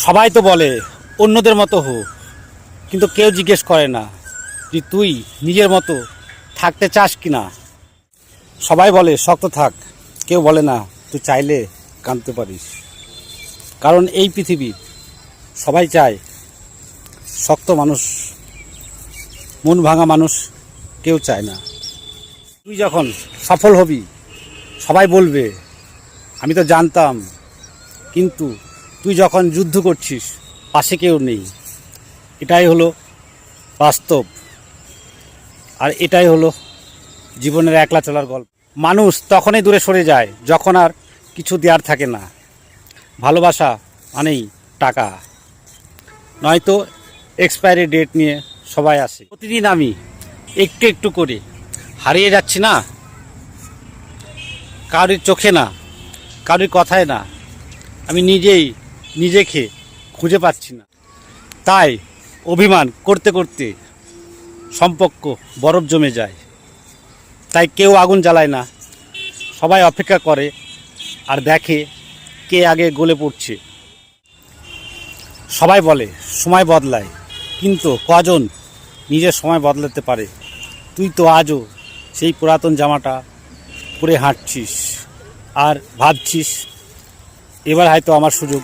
সবাই তো বলে অন্যদের মতো হো, কিন্তু কেউ জিজ্ঞেস করে না যে তুই নিজের মতো থাকতে চাস কি না। সবাই বলে শক্ত থাক, কেউ বলে না তুই চাইলে কাঁদতে পারিস। কারণ এই পৃথিবীর সবাই চায় শক্ত মানুষ, মন ভাঙা মানুষ কেউ চায় না। তুই যখন সফল হবি সবাই বলবে আমি তো জানতাম, কিন্তু তুই যখন যুদ্ধ করছিস পাশে কেউ নেই। এটাই হলো বাস্তব, আর এটাই হলো জীবনের একলা চলার গল্প। মানুষ তখনই দূরে সরে যায় যখন আর কিছু দেওয়ার থাকে না। ভালোবাসা মানেই টাকা, নয়তো এক্সপায়ারি ডেট নিয়ে সবাই আসে। প্রতিদিন আমি একটু একটু করে হারিয়ে যাচ্ছি না, কারোর চোখে না, কারোর কথায় না, আমি নিজেই নিজেকে খুঁজে পাচ্ছি না। তাই অভিমান করতে করতে সম্পর্ক বরফ জমে যায়। তাই কেউ আগুন জ্বালায় না, সবাই অপেক্ষা করে আর দেখে কে আগে গলে পড়ছে। সবাই বলে সময় বদলায়, কিন্তু কজন নিজের সময় বদলাতে পারে? তুই তো আজও সেই পুরাতন জামাটা পরে হাঁটছিস আর ভাবছিস এবার হয়তো আমার সুযোগ